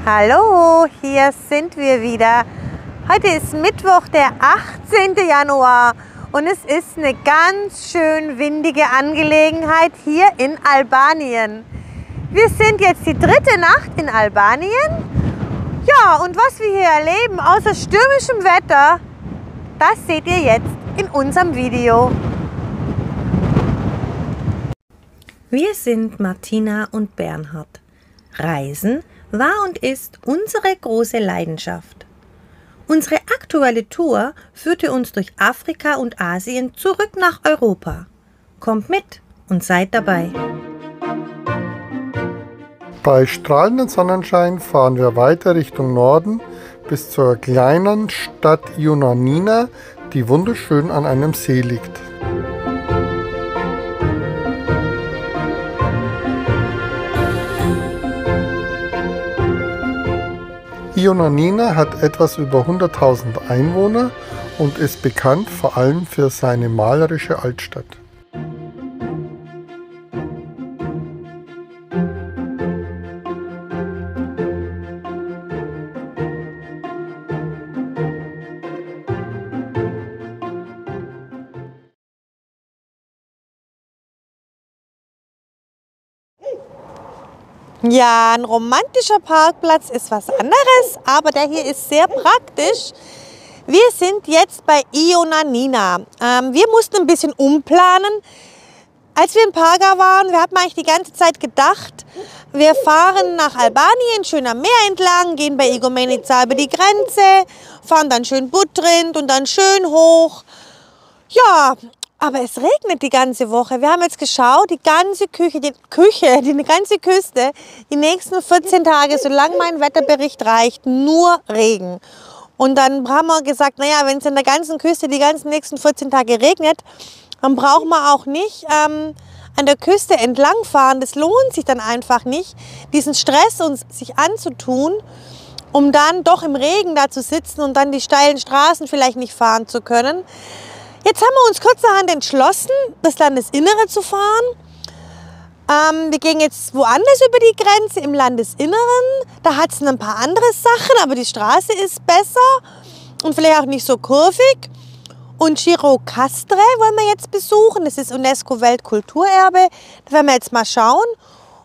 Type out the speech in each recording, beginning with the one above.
Hallo, hier sind wir wieder. Heute ist Mittwoch, der 18. Januar und es ist eine ganz schön windige Angelegenheit hier in Albanien. Wir sind jetzt die dritte Nacht in Albanien. Ja, und was wir hier erleben, außer stürmischem Wetter, das seht ihr jetzt in unserem Video. Wir sind Martina und Bernhard. Reisen war und ist unsere große Leidenschaft. Unsere aktuelle Tour führte uns durch Afrika und Asien zurück nach Europa. Kommt mit und seid dabei. Bei strahlendem Sonnenschein fahren wir weiter Richtung Norden bis zur kleinen Stadt Ioannina, die wunderschön an einem See liegt. Ioannina hat etwas über 100.000 Einwohner und ist bekannt vor allem für seine malerische Altstadt. Ja, ein romantischer Parkplatz ist was anderes, aber der hier ist sehr praktisch. Wir sind jetzt bei Ioannina. Wir mussten ein bisschen umplanen. Als wir in Paga waren, wir hatten eigentlich die ganze Zeit gedacht, wir fahren nach Albanien, schön am Meer entlang, gehen bei Igomenica über die Grenze, fahren dann schön Butrint und dann schön hoch. Ja, aber es regnet die ganze Woche. Wir haben jetzt geschaut, die ganze die ganze Küste, die nächsten 14 Tage, solange mein Wetterbericht reicht, nur Regen. Und dann haben wir gesagt, naja, wenn es in der ganzen Küste die ganzen nächsten 14 Tage regnet, dann brauchen wir auch nicht an der Küste entlang fahren. Das lohnt sich dann einfach nicht, diesen Stress uns sich anzutun, um dann doch im Regen da zu sitzen und dann die steilen Straßen vielleicht nicht fahren zu können. Jetzt haben wir uns kurzerhand entschlossen, das Landesinnere zu fahren. Wir gehen jetzt woanders über die Grenze, im Landesinneren. Da hat es ein paar andere Sachen, aber die Straße ist besser und vielleicht auch nicht so kurvig. Und Gjirokastre wollen wir jetzt besuchen. Das ist UNESCO-Weltkulturerbe. Da werden wir jetzt mal schauen.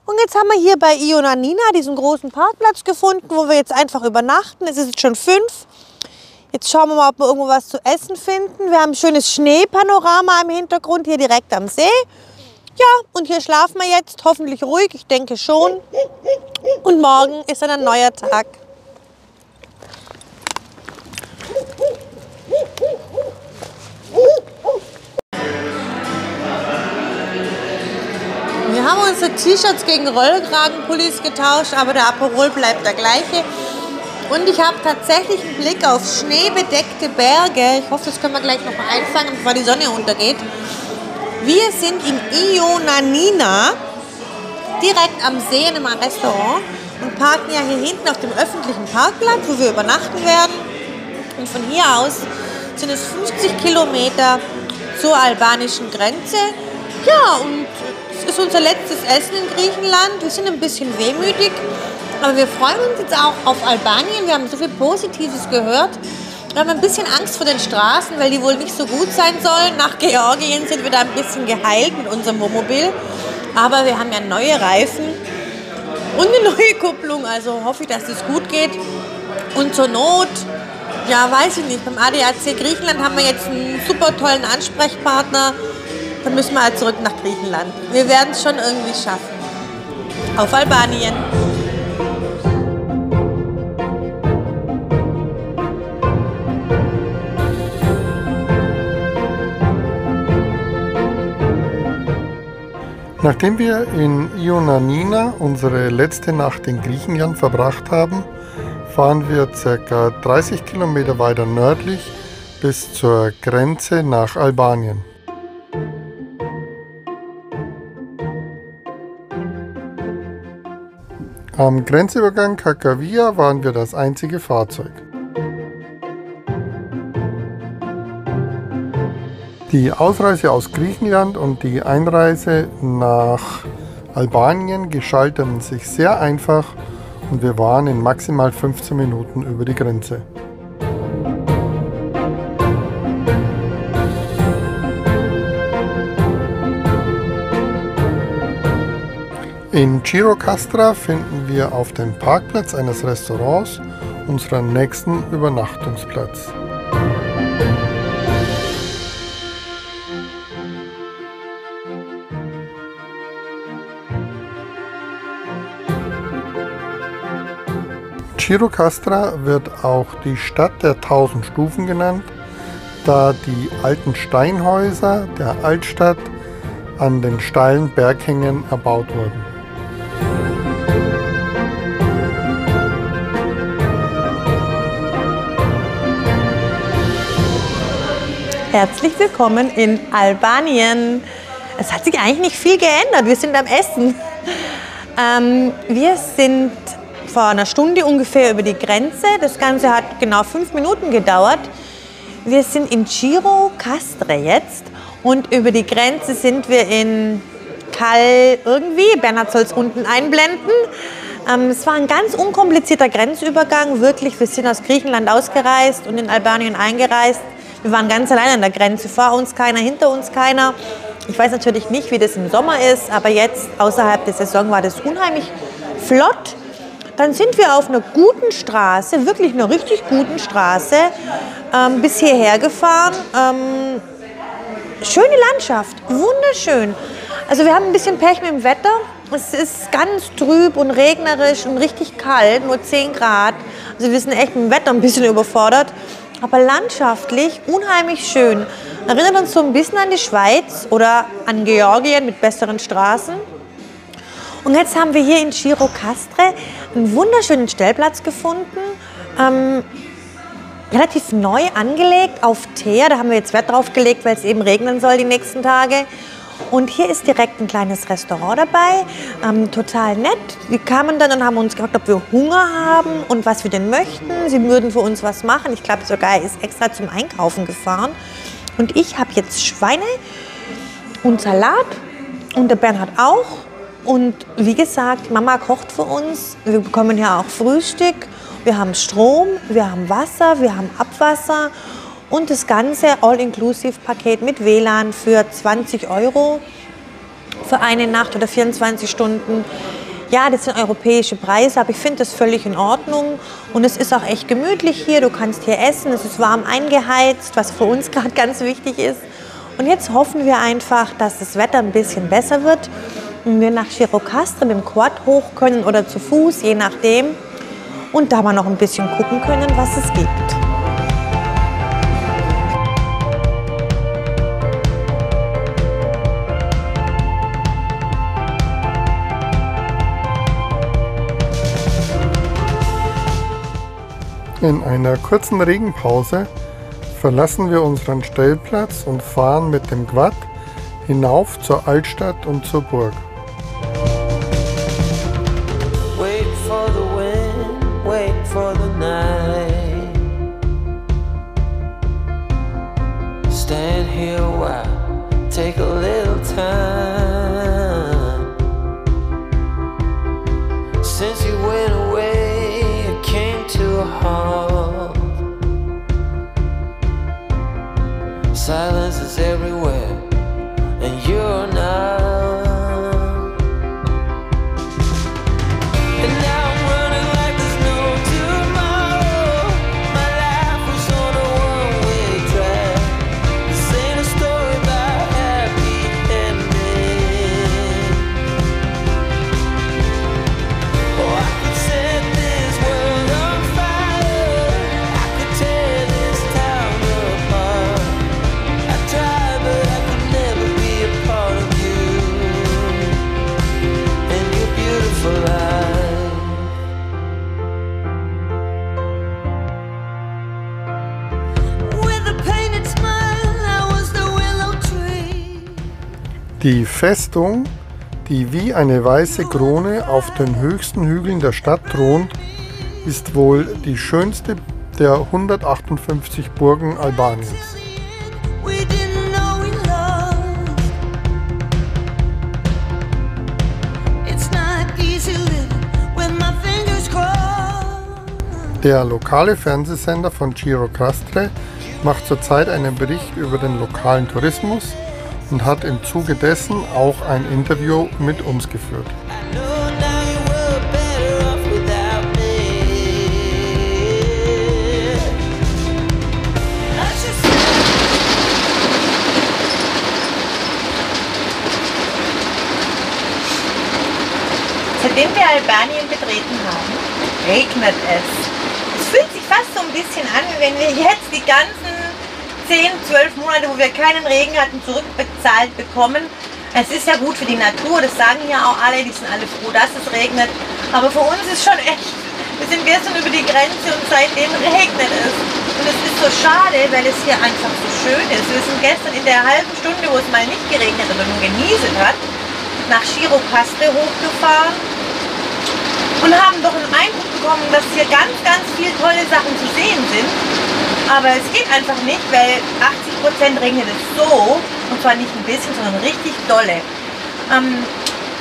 Und jetzt haben wir hier bei Ioannina diesen großen Parkplatz gefunden, wo wir jetzt einfach übernachten. Es ist jetzt schon 5. Jetzt schauen wir mal, ob wir irgendwo was zu essen finden. Wir haben ein schönes Schneepanorama im Hintergrund, hier direkt am See. Ja, und hier schlafen wir jetzt, hoffentlich ruhig, ich denke schon. Und morgen ist dann ein neuer Tag. Wir haben unsere T-Shirts gegen Rollkragenpullis getauscht, aber der Aperol bleibt der gleiche. Und ich habe tatsächlich einen Blick auf schneebedeckte Berge. Ich hoffe, das können wir gleich noch mal einfangen, bevor die Sonne untergeht. Wir sind in Ioannina, direkt am See in einem Restaurant und parken ja hier hinten auf dem öffentlichen Parkplatz, wo wir übernachten werden. Und von hier aus sind es 50 Kilometer zur albanischen Grenze. Ja, und es ist unser letztes Essen in Griechenland. Wir sind ein bisschen wehmütig. Aber wir freuen uns jetzt auch auf Albanien. Wir haben so viel Positives gehört. Wir haben ein bisschen Angst vor den Straßen, weil die wohl nicht so gut sein sollen. Nach Georgien sind wir da ein bisschen geheilt mit unserem Wohnmobil. Aber wir haben ja neue Reifen und eine neue Kupplung. Also hoffe ich, dass es gut geht. Und zur Not, ja, weiß ich nicht, beim ADAC Griechenland haben wir jetzt einen super tollen Ansprechpartner. Dann müssen wir halt zurück nach Griechenland. Wir werden es schon irgendwie schaffen. Auf Albanien. Nachdem wir in Ioannina unsere letzte Nacht in Griechenland verbracht haben, fahren wir ca. 30 Kilometer weiter nördlich bis zur Grenze nach Albanien. Am Grenzübergang Kakavia waren wir das einzige Fahrzeug. Die Ausreise aus Griechenland und die Einreise nach Albanien gestalteten sich sehr einfach und wir waren in maximal 15 Minuten über die Grenze. In Gjirokastra finden wir auf dem Parkplatz eines Restaurants unseren nächsten Übernachtungsplatz. Gjirokastra wird auch die Stadt der 1000 Stufen genannt, da die alten Steinhäuser der Altstadt an den steilen Berghängen erbaut wurden. Herzlich willkommen in Albanien. Es hat sich eigentlich nicht viel geändert. Wir sind am Essen. Wir sind vor einer Stunde ungefähr über die Grenze. Das Ganze hat genau 5 Minuten gedauert. Wir sind in Gjirokastra jetzt und über die Grenze sind wir in Kal irgendwie. Bernhard soll es unten einblenden. Es war ein ganz unkomplizierter Grenzübergang, wirklich. Wir sind aus Griechenland ausgereist und in Albanien eingereist. Wir waren ganz allein an der Grenze, vor uns keiner, hinter uns keiner. Ich weiß natürlich nicht, wie das im Sommer ist, aber jetzt außerhalb der Saison war das unheimlich flott. Dann sind wir auf einer guten Straße, wirklich einer richtig guten Straße, bis hierher gefahren. Schöne Landschaft, wunderschön. Also wir haben ein bisschen Pech mit dem Wetter. Es ist ganz trüb und regnerisch und richtig kalt, nur 10 Grad. Also wir sind echt mit dem Wetter ein bisschen überfordert. Aber landschaftlich unheimlich schön. Erinnert uns so ein bisschen an die Schweiz oder an Georgien mit besseren Straßen. Und jetzt haben wir hier in Gjirokastra einen wunderschönen Stellplatz gefunden. Relativ neu angelegt auf Teer. Da haben wir jetzt Wert drauf gelegt, weil es eben regnen soll die nächsten Tage. Und hier ist direkt ein kleines Restaurant dabei, total nett. Die kamen dann und haben uns gefragt, ob wir Hunger haben und was wir denn möchten. Sie würden für uns was machen. Ich glaube sogar, er ist extra zum Einkaufen gefahren. Und ich habe jetzt Schweine und Salat und der Bernhard auch. Und wie gesagt, Mama kocht für uns. Wir bekommen hier auch Frühstück. Wir haben Strom, wir haben Wasser, wir haben Abwasser. Und das ganze All-Inclusive-Paket mit WLAN für 20 € für eine Nacht oder 24 Stunden. Ja, das sind europäische Preise, aber ich finde das völlig in Ordnung. Und es ist auch echt gemütlich hier. Du kannst hier essen, es ist warm eingeheizt, was für uns gerade ganz wichtig ist. Und jetzt hoffen wir einfach, dass das Wetter ein bisschen besser wird und wir nach Gjirokastra mit dem Quad hoch können oder zu Fuß, je nachdem. Und da mal noch ein bisschen gucken können, was es gibt. In einer kurzen Regenpause verlassen wir unseren Stellplatz und fahren mit dem Quad hinauf zur Altstadt und zur Burg. Wait for the wind, wait for the night. Stand here a while, take a little time. Since you went away, it came to a halt. Silence is everywhere, and you're not. And now I'm running like there's no tomorrow. My life was on a one-way track. This ain't a story about happy ending. Oh, I could set this world on fire. I could tear this town apart. I tried, but I could never be a part of you and your beautiful life. With a painted smile, I was the willow tree. Die Festung, die wie eine weiße Krone auf den höchsten Hügeln der Stadt thront, ist wohl die schönste der 158 Burgen Albaniens. We didn't know we loved. It's not easy living with my fingers crossed. Der lokale Fernsehsender von Gjirokastre macht zurzeit einen Bericht über den lokalen Tourismus und hat im Zuge dessen auch ein Interview mit uns geführt. I know now you were better off without me. I just Seitdem wir Albanien betreten haben, regnet es. Es fühlt sich fast so ein bisschen an, wie wenn wir jetzt die ganzen 10, 12 Monate, wo wir keinen Regen hatten, zurückbezahlt bekommen. Es ist ja gut für die Natur, das sagen ja auch alle, die sind alle froh, dass es regnet. Aber für uns ist schon echt, wir sind gestern über die Grenze und seitdem regnet es. Und es ist so schade, weil es hier einfach so schön ist. Wir sind gestern in der halben Stunde, wo es mal nicht geregnet oder nur genieselt hat, nach Gjirokastre hochgefahren und haben doch einen Eindruck bekommen, dass hier ganz, ganz viele tolle Sachen zu sehen sind. Aber es geht einfach nicht, weil 80% regnet es so, und zwar nicht ein bisschen, sondern richtig dolle.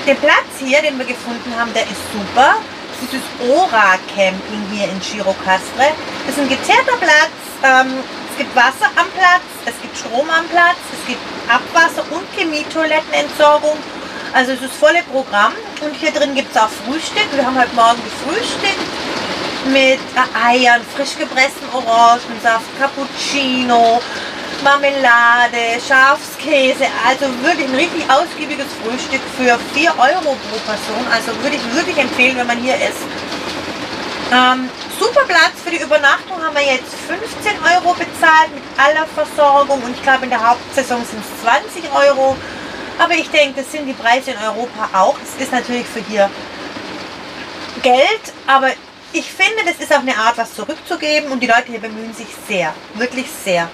Der Platz hier, den wir gefunden haben, der ist super. Das ist das Ora Camping hier in Gjirokastre. Das ist ein geteerter Platz. Es gibt Wasser am Platz, es gibt Strom am Platz, es gibt Abwasser und Chemietoilettenentsorgung. Also es ist volle Programm und hier drin gibt es auch Frühstück. Wir haben heute Morgen gefrühstückt mit Eiern, frisch gepressten Orangensaft, Cappuccino, Marmelade, Schafskäse. Also wirklich ein richtig ausgiebiges Frühstück für 4 Euro pro Person. Also würde ich wirklich empfehlen, wenn man hier ist. Super Platz für die Übernachtung haben wir jetzt 15 Euro bezahlt mit aller Versorgung und ich glaube in der Hauptsaison sind es 20 Euro. Aber ich denke, das sind die Preise in Europa auch. Es ist natürlich für hier Geld, aber ich finde, das ist auch eine Art, was zurückzugeben und die Leute hier bemühen sich sehr, wirklich sehr.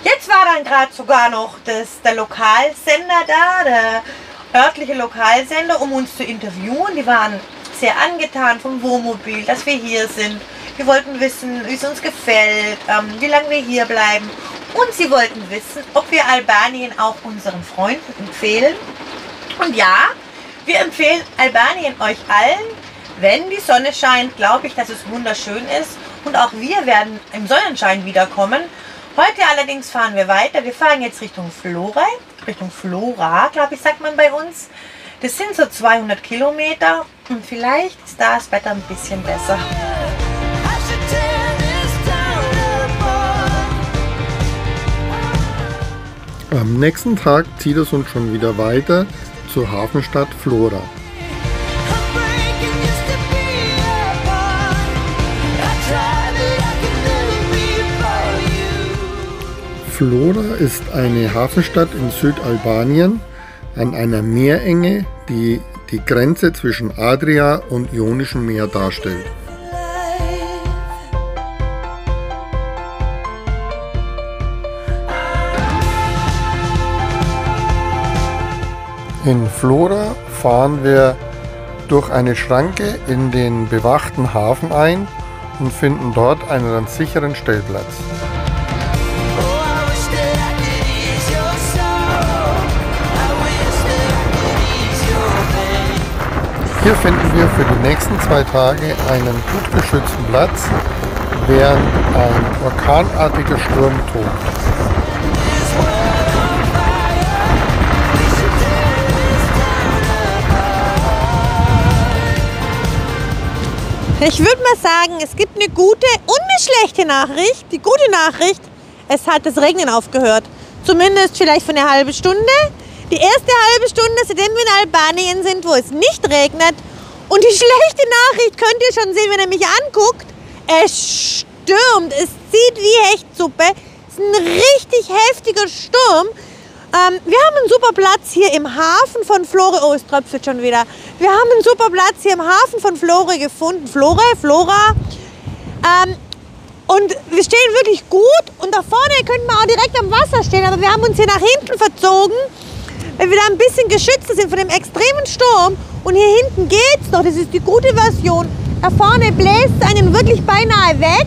Jetzt war dann gerade sogar noch der Lokalsender da, der örtliche Lokalsender, um uns zu interviewen. Die waren sehr angetan vom Wohnmobil, dass wir hier sind. Wir wollten wissen, wie es uns gefällt, wie lange wir hier bleiben. Und sie wollten wissen, ob wir Albanien auch unseren Freunden empfehlen. Und ja, wir empfehlen Albanien euch allen. Wenn die Sonne scheint, glaube ich, dass es wunderschön ist. Und auch wir werden im Sonnenschein wiederkommen. Heute allerdings fahren wir weiter. Wir fahren jetzt Richtung Flora, glaube ich, sagt man bei uns. Das sind so 200 Kilometer und vielleicht ist da das Wetter ein bisschen besser. I should tear this town apart. Am nächsten Tag zieht es uns schon wieder weiter zur Hafenstadt Flora. I'm breaking just to be apart. I tried, but I could never be for you. Flora ist eine Hafenstadt in Südalbanien an einer Meerenge, die die Grenze zwischen Adria und Ionischem Meer darstellt. In Flora fahren wir durch eine Schranke in den bewachten Hafen ein und finden dort einen sicheren Stellplatz. Oh, I wish that I could ease your sorrow. I wish that I could ease your pain. Hier finden wir für die nächsten 2 Tage einen gut geschützten Platz, während ein orkanartiger Sturm tobt. This world on fire. We should tear this town apart. Ich würde mal sagen, es gibt eine gute und eine schlechte Nachricht. Die gute Nachricht, es hat das Regnen aufgehört. Zumindest vielleicht für eine halbe Stunde. Die erste halbe Stunde, seitdem wir in Albanien sind, wo es nicht regnet. Und die schlechte Nachricht könnt ihr schon sehen, wenn ihr mich anguckt. Es stürmt, es zieht wie Hechtsuppe. Es ist ein richtig heftiger Sturm. Wir haben einen super Platz hier im Hafen von Flora. Oh, es tröpfelt schon wieder. Wir haben einen super Platz hier im Hafen von Flora gefunden. Flora. Und wir stehen wirklich gut. Und da vorne könnten wir auch direkt am Wasser stehen. Aber wir haben uns hier nach hinten verzogen, weil wir da ein bisschen geschützt sind von dem extremen Sturm. Und hier hinten geht's noch. Das ist die gute Version. Da vorne bläst es einen wirklich beinahe weg.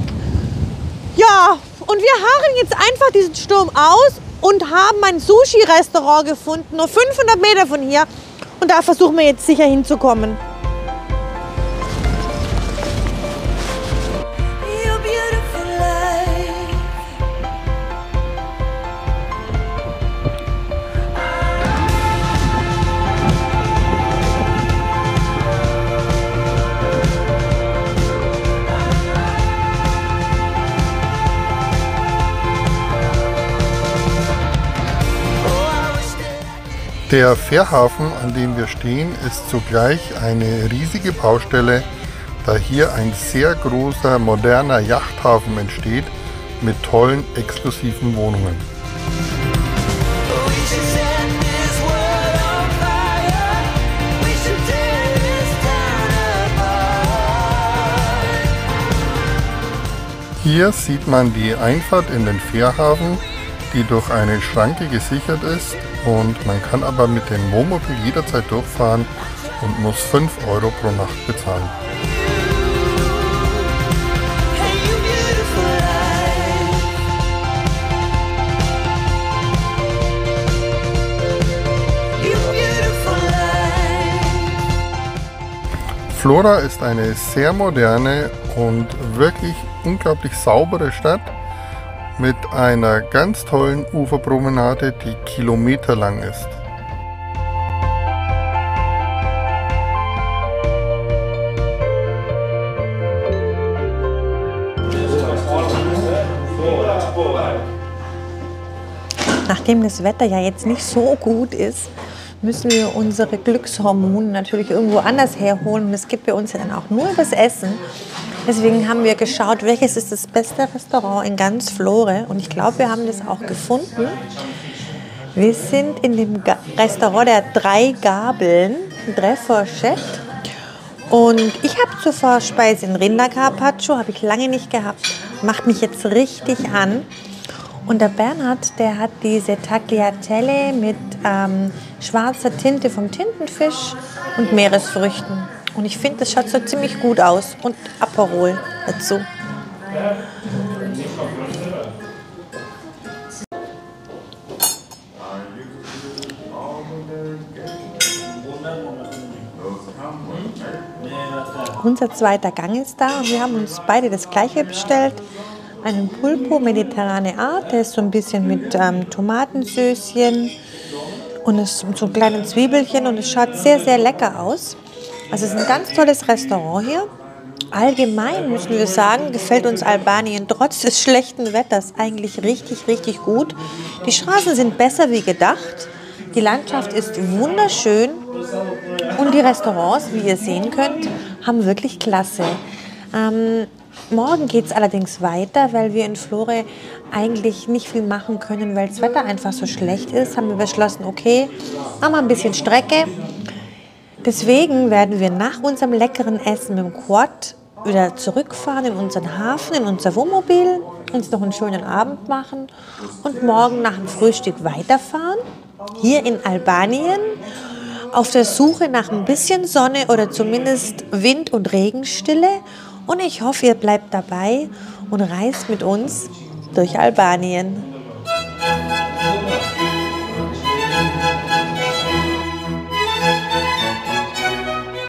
Ja, und wir harren jetzt einfach diesen Sturm aus und haben ein Sushi-Restaurant gefunden, nur 500 Meter von hier. Und da versuchen wir jetzt sicher hinzukommen. Der Fährhafen, an dem wir stehen, ist zugleich eine riesige Baustelle, da hier ein sehr großer, moderner Yachthafen entsteht mit tollen, exklusiven Wohnungen. We should set this world on fire. We should tear this town apart. Hier sieht man die Einfahrt in den Fährhafen, die durch eine Schranke gesichert ist, und man kann aber mit dem Wohnmobil jederzeit durchfahren und muss 5 € pro Nacht bezahlen. Hey, you beautiful life. You beautiful life. Vlora ist eine sehr moderne und wirklich unglaublich saubere Stadt mit einer ganz tollen Uferpromenade, die kilometerlang ist. Nachdem das Wetter ja jetzt nicht so gut ist, müssen wir unsere Glückshormone natürlich irgendwo anders herholen. Und es gibt bei uns ja dann auch nur das Essen. Deswegen haben wir geschaut, welches ist das beste Restaurant in ganz Vlore. Und ich glaube, wir haben das auch gefunden. Wir sind in dem Restaurant der 3 Gabeln, Tre Fourchettes. Und ich habe zur Vorspeise einen Rindercarpaccio, habe ich lange nicht gehabt. Macht mich jetzt richtig an. Und der Bernhard, der hat diese Tagliatelle mit schwarzer Tinte vom Tintenfisch und Meeresfrüchten. Und ich finde, das schaut so ziemlich gut aus. Und Aperol dazu. Unser zweiter Gang ist da und wir haben uns beide das gleiche bestellt. Einen Pulpo mediterrane Art, der ist so ein bisschen mit Tomatensößchen und so kleinen Zwiebelchen, und es schaut sehr, sehr lecker aus. Also es ist ein ganz tolles Restaurant hier. Allgemein müssen wir sagen, gefällt uns Albanien trotz des schlechten Wetters eigentlich richtig, richtig gut. Die Straßen sind besser wie gedacht. Die Landschaft ist wunderschön und die Restaurants, wie ihr sehen könnt, haben wirklich Klasse. Morgen geht es allerdings weiter, weil wir in Vlore eigentlich nicht viel machen können, weil das Wetter einfach so schlecht ist. Haben wir beschlossen, okay, machen wir ein bisschen Strecke. Deswegen werden wir nach unserem leckeren Essen mit dem Quad wieder zurückfahren in unseren Hafen, in unser Wohnmobil, uns noch einen schönen Abend machen und morgen nach dem Frühstück weiterfahren, hier in Albanien, auf der Suche nach ein bisschen Sonne oder zumindest Wind- und Regenstille. Und ich hoffe, ihr bleibt dabei und reist mit uns durch Albanien.